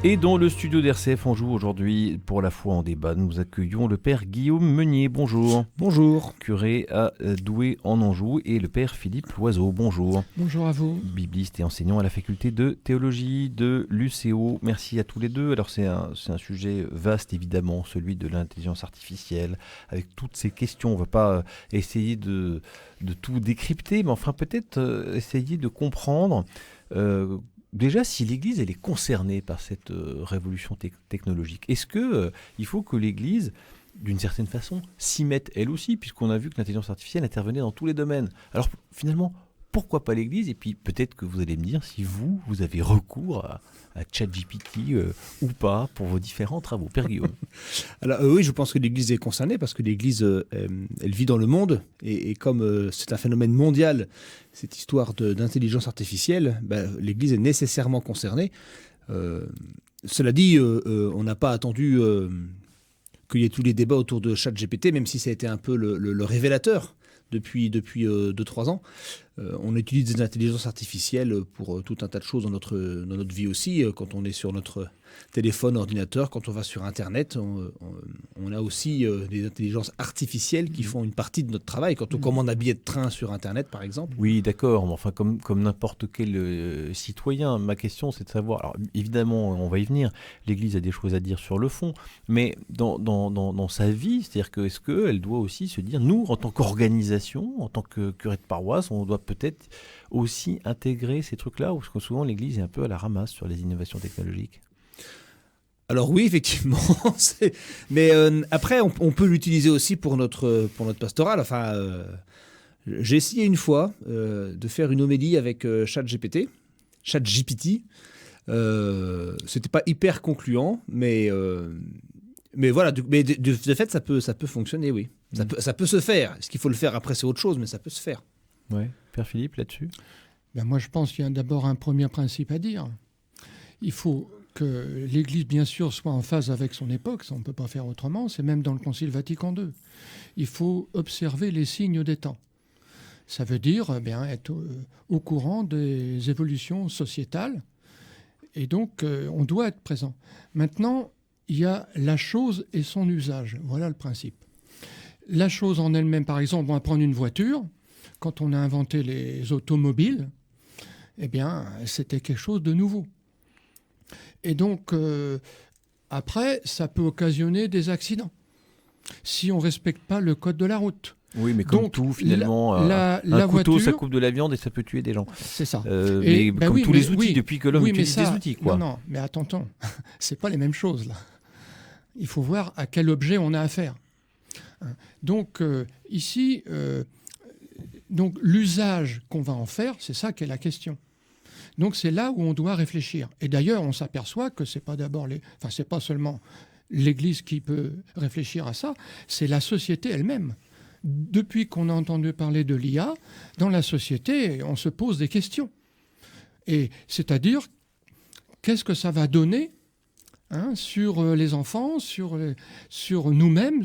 Et dans le studio d'RCF Anjou aujourd'hui, pour la foi en débat, nous accueillons le père Guillaume Meunier. Bonjour. Bonjour. Curé à Douai en Anjou, et le père Philippe Loiseau. Bonjour. Bonjour à vous. Bibliste et enseignant à la faculté de théologie de l'UCO. Merci à tous les deux. Alors c'est un sujet vaste évidemment, celui de l'intelligence artificielle, avec toutes ces questions. On ne va pas essayer de tout décrypter, mais enfin peut-être essayer de comprendre déjà, si l'Église elle est concernée par cette révolution technologique, est-ce qu'il faut que l'Église, d'une certaine façon, s'y mette elle aussi, puisqu'on a vu que l'intelligence artificielle intervenait dans tous les domaines. Alors finalement, pourquoi pas l'Église? Et puis peut-être que vous allez me dire si vous avez recours à ChatGPT ou pas pour vos différents travaux. Père Guillaume. Alors oui, je pense que l'Église est concernée parce que l'Église, elle vit dans le monde et comme c'est un phénomène mondial, cette histoire d'intelligence artificielle, l'Église est nécessairement concernée. Cela dit, on n'a pas attendu qu'il y ait tous les débats autour de ChatGPT, même si ça a été un peu le révélateur depuis 2-3 ans. On utilise des intelligences artificielles pour tout un tas de choses dans notre vie aussi. Quand on est sur notre téléphone, ordinateur, quand on va sur Internet, on a aussi des intelligences artificielles qui font une partie de notre travail. Quand on commande un billet de train sur Internet, par exemple. Oui, d'accord. Mais enfin, comme n'importe quel citoyen, ma question, c'est de savoir... Alors, évidemment, on va y venir. L'Église a des choses à dire sur le fond. Mais dans sa vie, c'est-à-dire que est-ce qu'elle doit aussi se dire, nous, en tant qu'organisation, en tant que curé de paroisse, on doit peut-être aussi intégrer ces trucs-là, parce que souvent l'Église est un peu à la ramasse sur les innovations technologiques. Alors oui, effectivement, mais après on peut l'utiliser aussi pour notre pastoral. Enfin, j'ai essayé une fois de faire une homélie avec ChatGPT. C'était pas hyper concluant, mais voilà. Mais de fait, ça peut fonctionner, oui. Ça peut se faire. Est-ce qu'il faut le faire après, c'est autre chose, mais ça peut se faire. Ouais, Père Philippe, là-dessus. Moi, je pense qu'il y a d'abord un premier principe à dire. Il faut que l'Église, bien sûr, soit en phase avec son époque. Ça, on ne peut pas faire autrement. C'est même dans le Concile Vatican II. Il faut observer les signes des temps. Ça veut dire être au courant des évolutions sociétales. Et donc, on doit être présent. Maintenant, il y a la chose et son usage. Voilà le principe. La chose en elle-même, par exemple, on va prendre une voiture. Quand on a inventé les automobiles, c'était quelque chose de nouveau. Et donc, après, ça peut occasionner des accidents si on ne respecte pas le code de la route. Oui, mais comme donc, tout, finalement, la couteau, voiture, ça coupe de la viande et ça peut tuer des gens. C'est ça. Mais comme tous les outils, depuis que l'homme utilise des outils, quoi. Non, mais attends, c'est pas les mêmes choses, là. Il faut voir à quel objet on a affaire. Donc, ici... Donc l'usage qu'on va en faire, c'est ça qui est la question. Donc c'est là où on doit réfléchir. Et d'ailleurs, on s'aperçoit que c'est pas c'est pas seulement l'Église qui peut réfléchir à ça, c'est la société elle-même. Depuis qu'on a entendu parler de l'IA, dans la société, on se pose des questions. Et c'est-à-dire, qu'est-ce que ça va donner sur les enfants, sur nous-mêmes,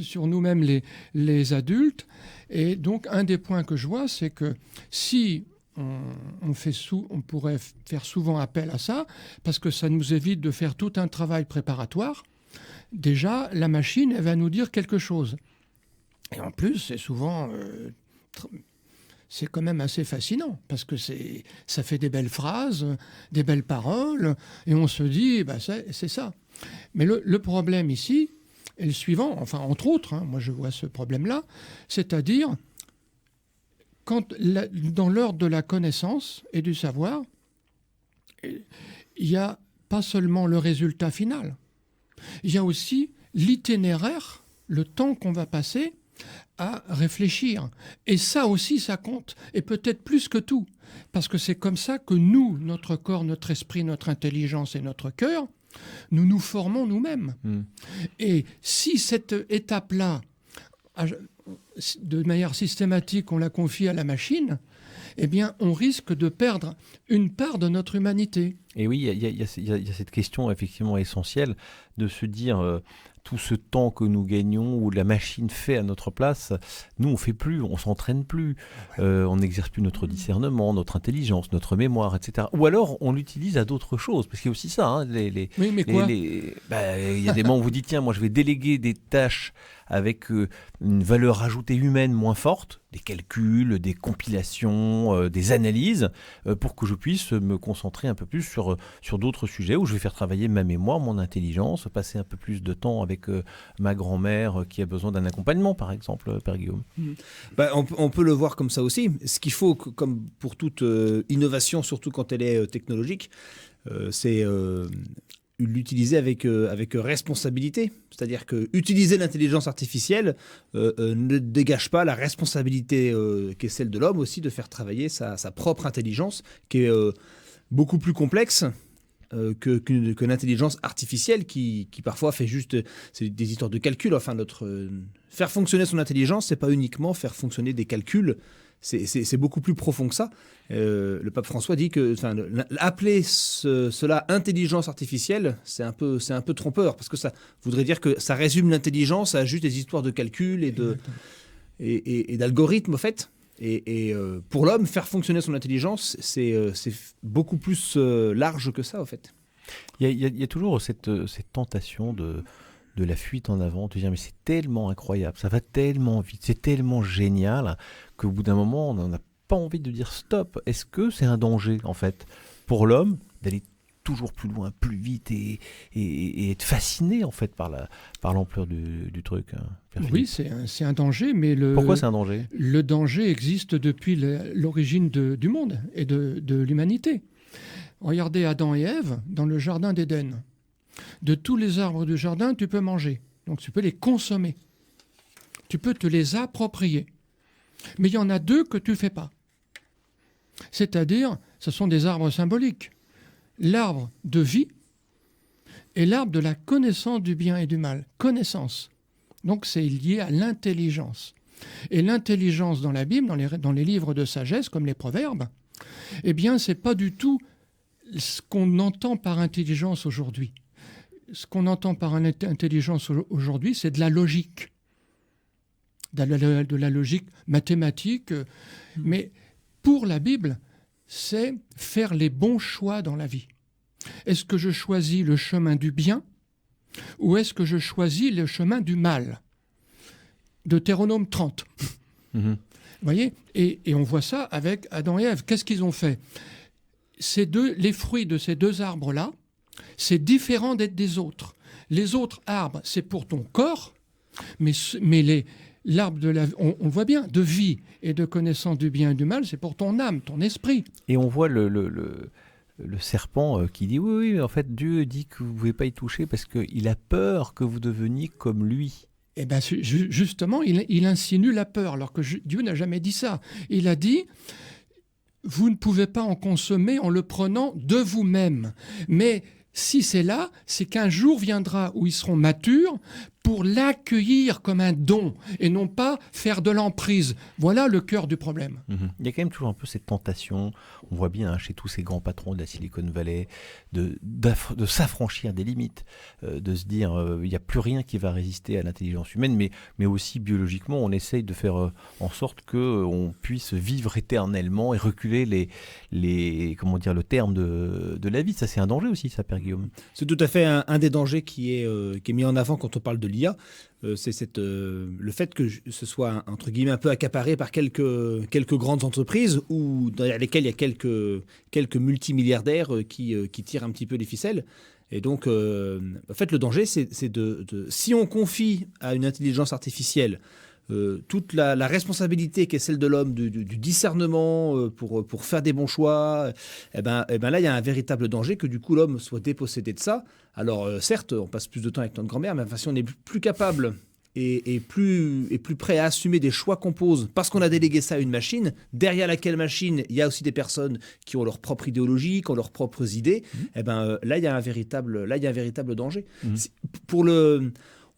les adultes. Et donc, un des points que je vois, c'est que si on pourrait faire souvent appel à ça, parce que ça nous évite de faire tout un travail préparatoire, déjà, la machine, elle va nous dire quelque chose. Et en plus, c'est souvent... c'est quand même assez fascinant, parce que ça fait des belles phrases, des belles paroles, et on se dit, c'est ça. Mais le problème ici est le suivant, enfin, entre autres, moi je vois ce problème-là, c'est-à-dire, dans l'ordre de la connaissance et du savoir, il n'y a pas seulement le résultat final, il y a aussi l'itinéraire, le temps qu'on va passer à réfléchir. Et ça aussi, ça compte. Et peut-être plus que tout. Parce que c'est comme ça que nous, notre corps, notre esprit, notre intelligence et notre cœur, nous nous formons nous-mêmes. Et si cette étape-là, de manière systématique, on la confie à la machine, on risque de perdre une part de notre humanité. Et oui, il y a cette question effectivement essentielle de se dire tout ce temps que nous gagnons ou la machine fait à notre place, nous on fait plus, on s'entraîne plus, on n'exerce plus notre discernement, notre intelligence, notre mémoire, etc. Ou alors on l'utilise à d'autres choses, parce qu'il y a aussi ça. Hein, oui, mais quoi il y a des moments où vous dites tiens, moi je vais déléguer des tâches avec une valeur ajoutée humaine moins forte, des calculs, des compilations, des analyses, pour que je puisse me concentrer un peu plus sur d'autres sujets où je vais faire travailler ma mémoire, mon intelligence, passer un peu plus de temps avec ma grand-mère qui a besoin d'un accompagnement, par exemple, Père Guillaume. On peut le voir comme ça aussi. Ce qu'il faut, comme pour toute innovation, surtout quand elle est technologique, c'est l'utiliser avec responsabilité. C'est-à-dire que utiliser l'intelligence artificielle ne dégage pas la responsabilité qui est celle de l'homme aussi de faire travailler sa propre intelligence, qui est beaucoup plus complexe que l'intelligence artificielle qui parfois fait juste c'est des histoires de calcul. Enfin, faire fonctionner son intelligence, c'est pas uniquement faire fonctionner des calculs. C'est beaucoup plus profond que ça. Le pape François dit que appeler cela intelligence artificielle, c'est un peu trompeur, parce que ça voudrait dire que ça résume l'intelligence à juste des histoires de calcul et d'algorithmes, en fait. Et pour l'homme, faire fonctionner son intelligence, c'est beaucoup plus large que ça, en fait. Il y a toujours cette tentation de la fuite en avant, de dire mais c'est tellement incroyable, ça va tellement vite, c'est tellement génial qu'au bout d'un moment, on n'a pas envie de dire stop. Est-ce que c'est un danger, en fait, pour l'homme d'aller toujours plus loin, plus vite et être fasciné, en fait, par l'ampleur du truc, hein, Oui, c'est un danger, mais pourquoi c'est un danger ? Le danger existe depuis l'origine du monde et de l'humanité. Regardez Adam et Ève dans le jardin d'Éden. De tous les arbres du jardin, tu peux manger. Donc tu peux les consommer. Tu peux te les approprier. Mais il y en a deux que tu ne fais pas. C'est-à-dire, ce sont des arbres symboliques. L'arbre de vie et l'arbre de la connaissance du bien et du mal. Connaissance. Donc c'est lié à l'intelligence. Et l'intelligence dans la Bible, dans les livres de sagesse, comme les proverbes, eh bien, ce n'est pas du tout ce qu'on entend par intelligence aujourd'hui. Ce qu'on entend par intelligence aujourd'hui, c'est de la logique. De la logique mathématique. Mais pour la Bible, c'est faire les bons choix dans la vie. Est-ce que je choisis le chemin du bien ou est-ce que je choisis le chemin du mal ? Deutéronome 30. Vous voyez ? Et on voit ça avec Adam et Ève. Qu'est-ce qu'ils ont fait ? Les fruits de ces deux arbres-là, c'est différent des autres. Les autres arbres, c'est pour ton corps, mais l'arbre on le voit bien, de vie et de connaissance du bien et du mal, c'est pour ton âme, ton esprit. Et on voit le serpent qui dit oui, en fait, Dieu dit que vous ne pouvez pas y toucher parce qu'il a peur que vous deveniez comme lui. Eh bien, justement, il insinue la peur, alors que Dieu n'a jamais dit ça. Il a dit, vous ne pouvez pas en consommer en le prenant de vous-même. Mais si c'est là, c'est qu'un jour viendra où ils seront matures pour l'accueillir comme un don et non pas faire de l'emprise. Voilà le cœur du problème. Il y a quand même toujours un peu cette tentation, on voit bien chez tous ces grands patrons de la Silicon Valley, de s'affranchir des limites, de se dire il n'y a plus rien qui va résister à l'intelligence humaine, mais aussi biologiquement, on essaye de faire en sorte qu'on puisse vivre éternellement et reculer le terme de la vie. Ça, c'est un danger aussi, ça, Père Guillaume. C'est tout à fait un des dangers qui est mis en avant quand on parle de l'IA. C'est le fait que ce soit, entre guillemets, un peu accaparé par quelques grandes entreprises ou derrière lesquelles il y a quelques multimilliardaires qui tirent un petit peu les ficelles. Et donc, en fait, le danger, c'est si on confie à une intelligence artificielle toute la responsabilité qui est celle de l'homme, du discernement pour faire des bons choix, et ben là, il y a un véritable danger que du coup, l'homme soit dépossédé de ça. Alors, certes, on passe plus de temps avec notre grand-mère, mais si on est plus capable et plus prêt à assumer des choix qu'on pose parce qu'on a délégué ça à une machine, derrière laquelle machine, il y a aussi des personnes qui ont leur propre idéologie, qui ont leurs propres idées, et ben là, il y a un véritable danger.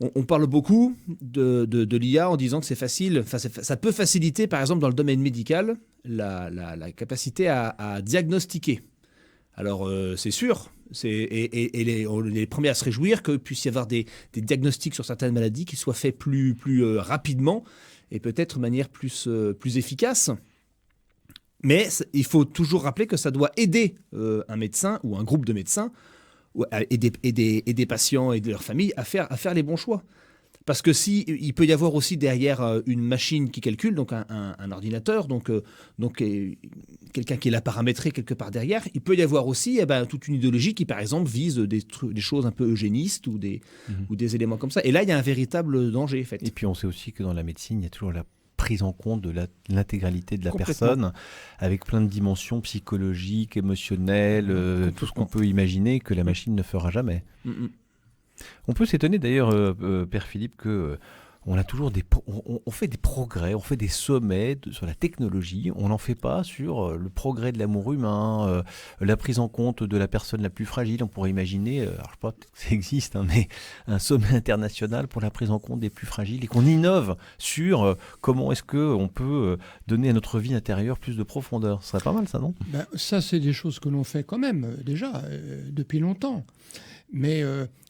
On parle beaucoup de l'IA en disant que c'est facile, ça peut faciliter, par exemple, dans le domaine médical, la capacité à diagnostiquer. Alors c'est sûr, on est les premiers à se réjouir qu'il puisse y avoir des diagnostics sur certaines maladies qui soient faits plus rapidement et peut-être de manière plus efficace. Mais il faut toujours rappeler que ça doit aider un médecin ou un groupe de médecins et des patients et de leurs familles à faire les bons choix. Parce que il peut y avoir aussi derrière une machine qui calcule, donc un ordinateur, donc quelqu'un qui est là paramétré quelque part derrière, il peut y avoir aussi toute une idéologie qui, par exemple, vise des choses un peu eugénistes ou des éléments comme ça. Et là, il y a un véritable danger, en fait. Et puis, on sait aussi que dans la médecine, il y a toujours la prise en compte de l'intégralité de la personne, avec plein de dimensions psychologiques, émotionnelles, tout ce qu'on peut imaginer que la machine ne fera jamais. On peut s'étonner d'ailleurs, Père Philippe, que on a toujours on fait des progrès, on fait des sommets sur la technologie, on n'en fait pas sur le progrès de l'amour humain, la prise en compte de la personne la plus fragile. On pourrait imaginer, alors je sais pas, peut-être que ça existe, mais un sommet international pour la prise en compte des plus fragiles et qu'on innove sur comment est-ce qu'on peut donner à notre vie intérieure plus de profondeur. Ce serait pas mal ça, non ? Ça, c'est des choses que l'on fait quand même déjà depuis longtemps. Mais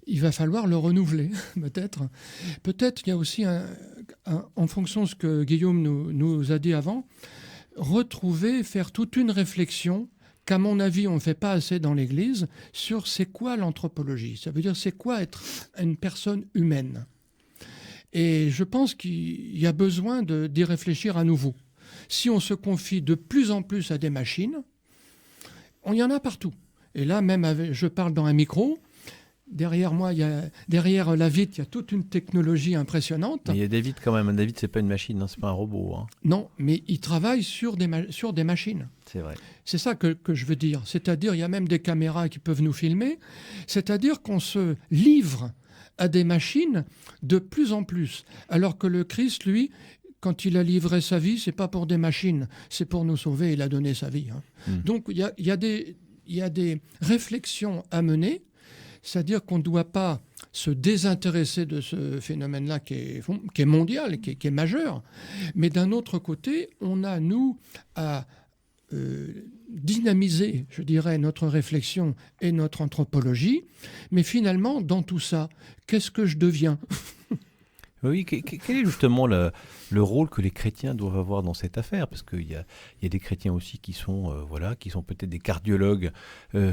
il va falloir le renouveler, peut-être. Peut-être qu'il y a aussi, en fonction de ce que Guillaume nous a dit avant, faire toute une réflexion qu'à mon avis, on ne fait pas assez dans l'Église, sur c'est quoi l'anthropologie. Ça veut dire c'est quoi être une personne humaine. Et je pense qu'il y a besoin d'y réfléchir à nouveau. Si on se confie de plus en plus à des machines, il y en a partout. Et là, même, je parle dans un micro. Derrière moi, derrière la vitre, il y a toute une technologie impressionnante. Mais il y a David quand même. David, c'est pas une machine, c'est pas un robot. Non, mais il travaille sur des machines. C'est vrai. C'est ça que je veux dire. C'est-à-dire, il y a même des caméras qui peuvent nous filmer. C'est-à-dire qu'on se livre à des machines de plus en plus. Alors que le Christ, lui, quand il a livré sa vie, c'est pas pour des machines, c'est pour nous sauver. Il a donné sa vie. Donc, il y a des réflexions à mener. C'est-à-dire qu'on ne doit pas se désintéresser de ce phénomène-là qui est mondial, qui est majeur. Mais d'un autre côté, on a, nous, à dynamiser, je dirais, notre réflexion et notre anthropologie. Mais finalement, dans tout ça, qu'est-ce que je deviens ? Oui, quel est justement le rôle que les chrétiens doivent avoir dans cette affaire ? Parce qu'il y a des chrétiens aussi qui sont peut-être des cardiologues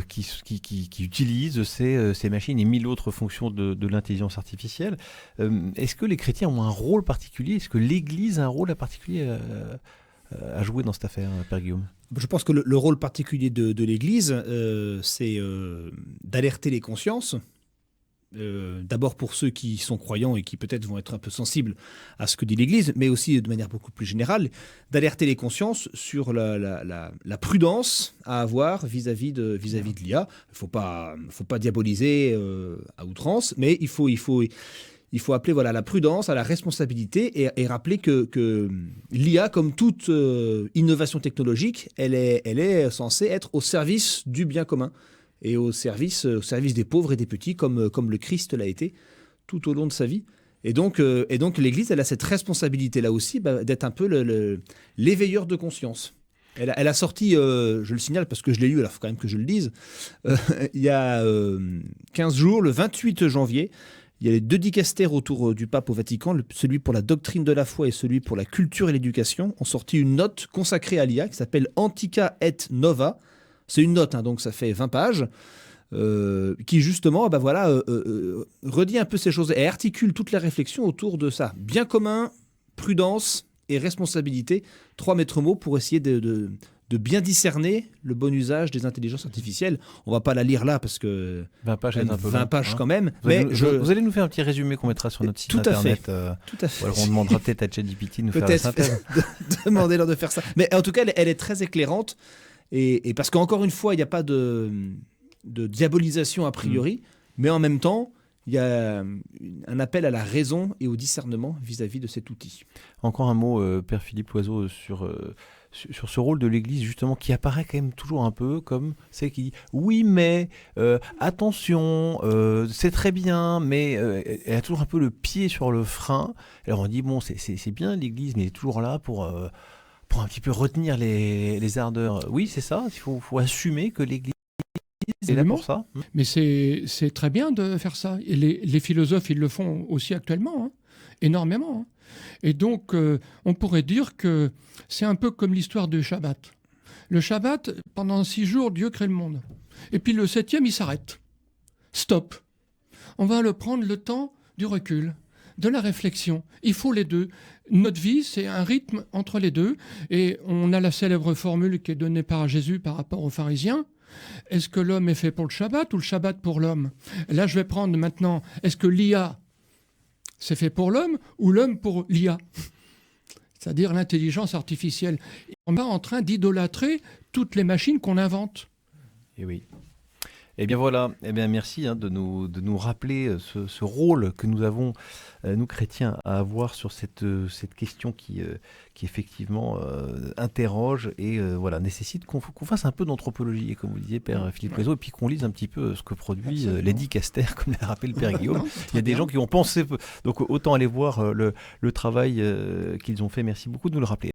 qui utilisent ces machines et mille autres fonctions de l'intelligence artificielle. Est-ce que les chrétiens ont un rôle particulier ? Est-ce que l'Église a un rôle particulier à jouer dans cette affaire, Père Guillaume ? Je pense que le rôle particulier de l'Église, c'est d'alerter les consciences. D'abord pour ceux qui sont croyants et qui peut-être vont être un peu sensibles à ce que dit l'Église, mais aussi de manière beaucoup plus générale, d'alerter les consciences sur la prudence à avoir vis-à-vis de l'IA. Il ne faut pas diaboliser à outrance, mais il faut appeler la prudence à la responsabilité et rappeler que l'IA, comme toute innovation technologique, elle est censée être au service du bien commun et au service des pauvres et des petits, comme le Christ l'a été tout au long de sa vie. Et donc l'Église, elle a cette responsabilité-là aussi, d'être un peu l'éveilleur de conscience. Elle a sorti, je le signale parce que je l'ai lu, alors il faut quand même que je le dise, il y a 15 jours, le 28 janvier, il y a les deux dicastères autour du pape au Vatican, celui pour la doctrine de la foi et celui pour la culture et l'éducation, ont sorti une note consacrée à l'IA qui s'appelle Antica et Nova. C'est une note, donc ça fait 20 pages, qui justement redit un peu ces choses et articule toute la réflexion autour de ça. Bien commun, prudence et responsabilité, 3 maîtres mots pour essayer de bien discerner le bon usage des intelligences artificielles. On ne va pas la lire là parce que 20 pages, c'est un peu 20 pages quand même. Vous allez nous faire un petit résumé qu'on mettra sur notre site internet. Tout à fait. Ou alors on demandera peut-être à ChatGPT de nous faire la synthèse. Demandez-leur de faire ça. Mais en tout cas, elle est très éclairante. Et parce qu'encore une fois, il n'y a pas de diabolisation a priori, mais en même temps, il y a un appel à la raison et au discernement vis-à-vis de cet outil. Encore un mot, Père Philippe Loiseau, sur ce rôle de l'Église, justement, qui apparaît quand même toujours un peu comme celle qui dit « Oui, mais attention, c'est très bien, mais elle a toujours un peu le pied sur le frein. » Alors on dit « Bon, c'est bien l'Église, mais elle est toujours là pour un petit peu retenir les ardeurs. » Oui, c'est ça, il faut assumer que l'Église C'est là pour ça. Mais c'est très bien de faire ça. Et les philosophes, ils le font aussi actuellement, hein, énormément. Hein. Et donc, on pourrait dire que c'est un peu comme l'histoire du Shabbat. Le Shabbat, pendant 6 jours, Dieu crée le monde. Et puis le 7e, il s'arrête. Stop. On va le prendre le temps du recul, de la réflexion. Il faut les deux. Notre vie, c'est un rythme entre les deux. Et on a la célèbre formule qui est donnée par Jésus par rapport aux pharisiens. Est-ce que l'homme est fait pour le Shabbat ou le Shabbat pour l'homme? Là, je vais prendre maintenant, est-ce que l'IA, c'est fait pour l'homme ou l'homme pour l'IA? C'est-à-dire l'intelligence artificielle. On est en train d'idolâtrer toutes les machines qu'on invente. Et oui. Eh bien voilà, eh bien merci de nous rappeler ce rôle que nous avons, nous chrétiens, à avoir sur cette question qui effectivement interroge et voilà, nécessite qu'on fasse un peu d'anthropologie, et comme vous disiez, Père Philippe Loiseau, et puis qu'on lise un petit peu ce que produit Lady Caster, comme l'a rappelé le Père Guillaume. Il y a des gens qui ont pensé, donc autant aller voir le travail qu'ils ont fait. Merci beaucoup de nous le rappeler.